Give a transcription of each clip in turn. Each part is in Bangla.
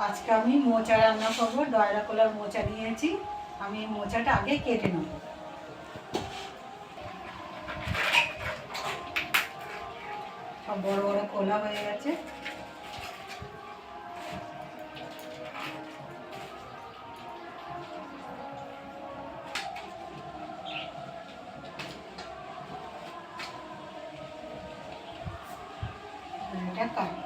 আজকে আমি মোচা রান্না করবো। ডয়রা কলার মোচা নিয়েছি। আমি এই মোচাটা আগে কেটে নেব। সব বড় বড় খোলা হয়ে গেছে। এটা কাটবো।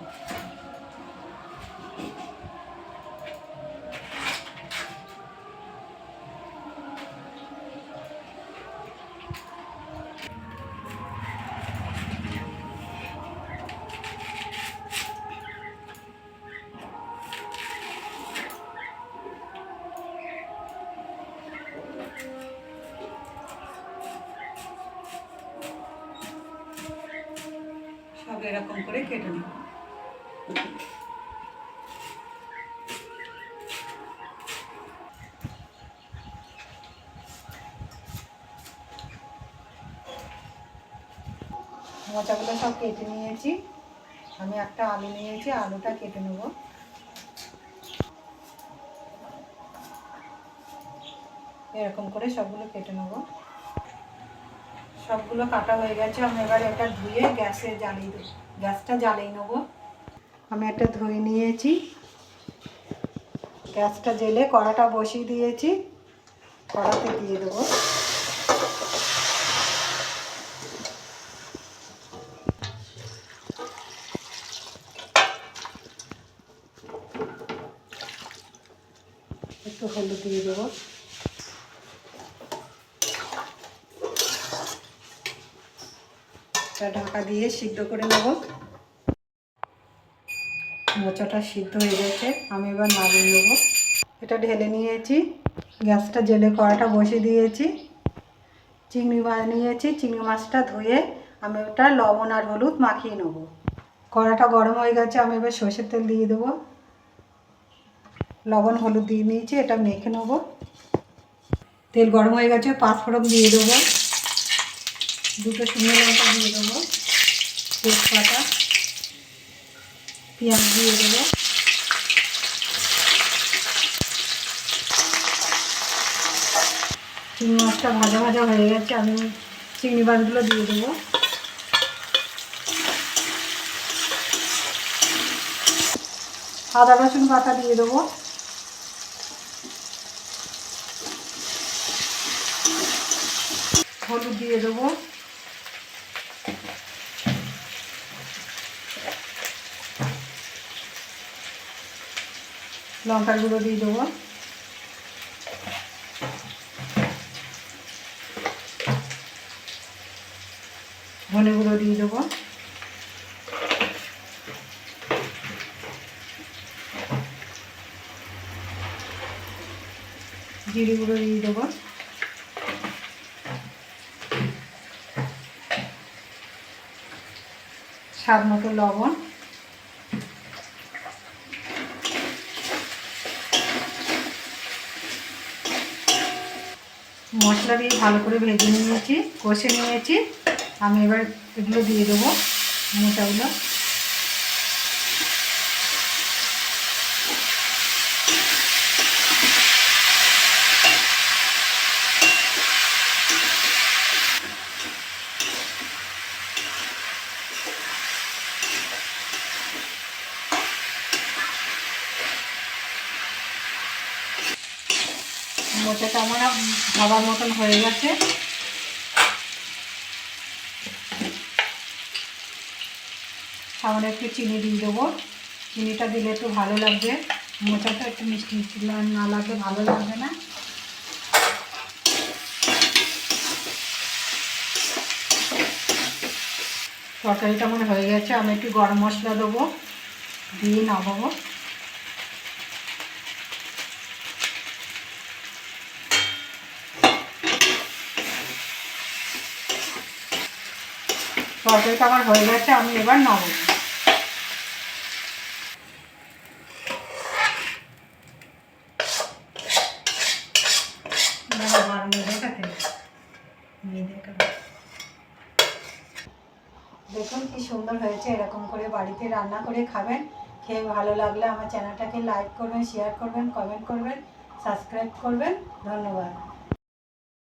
সব এরকম করে কেটে নেব। মোচাগুলো সব কেটে নিয়েছি। আমি একটা আলু নিয়েছি, আলুটা কেটে নেব। এরকম করে সবগুলো কেটে নেব। সবগুলো কাটা হয়ে গেছে। আমি এবার এটা ধুয়ে গ্যাসটা জ্বালিয়ে নেব। আমি একটা ধুয়ে নিয়েছি। গ্যাসটা জ্বেলে কড়াটা বসিয়ে দিয়েছি। কড়াতে দিয়ে দেবো। একটু হলুদ দিয়ে দেবো। ঢাকা দিয়ে সিদ্ধ করে নেব। মোচাটা সিদ্ধ হয়ে গেছে। আমি এবার নামিয়ে নেব। এটা ঢেলে নিয়েছি। গ্যাসটা জ্বেলে কড়াটা বসিয়ে দিয়েছি। চিংড়ি মাছ নিয়েছি। চিংড়ি মাছটা ধুয়ে আমি ওটা লবণ আর হলুদ মাখিয়ে নেব। কড়াটা গরম হয়ে গেছে। আমি এবার সর্ষের তেল দিয়ে দেবো। লবণ হলুদ দিয়ে নিয়েছি। এটা মেখে নেব। তেল গরম হয়ে গেছে। পাঁচফোড়ন দিয়ে দেবো। দুটো শুকনো লঙ্কা দিয়ে দেবো। তেজপাতা, পেঁয়াজ দিয়ে দেবো। চিংড়ি মাছটা ভাজা ভাজা হয়ে গেছে। আমি চিংড়ি মাছগুলো দিয়ে দেবো। আদা রসুন বাটা দিয়ে দেবো। হলুদ দিয়ে দেবো। লঙ্কার গুঁড়ো দিয়ে দেবো। ধনে গুঁড়ো দিয়ে দেবো। জিরে গুঁড়ো দিয়ে দেবো। স্বাদ মতো লবণ। মশলা দিয়ে ভালো করে ভেজে নিয়েছি, কষে নিয়েছি। আমি এবার এগুলো দিয়ে দেবো, মোচাগুলো। মোচাটা আমার খাবার মতন হয়ে গেছে। সামান্য একটু চিনি দিয়ে দেবো। চিনিটা দিলে একটু ভালো লাগবে। মোচাটা একটু মিষ্টি মিষ্টি না লাগলে ভালো লাগবে না। তরকারিটা আমার হয়ে গেছে। আমি একটু গরম মশলা দেবো, দিয়ে নামাবো। তরকারিটা আমার হয়ে গেছে। আমি এবার নামাবো। দেখুন কি সুন্দর হয়েছে। এরকম করে বাড়িতে রান্না করে খাবেন। খেয়ে ভালো লাগলে আমার চ্যানেলটাকে লাইক করবেন, শেয়ার করবেন, কমেন্ট করবেন, সাবস্ক্রাইব করবেন। ধন্যবাদ।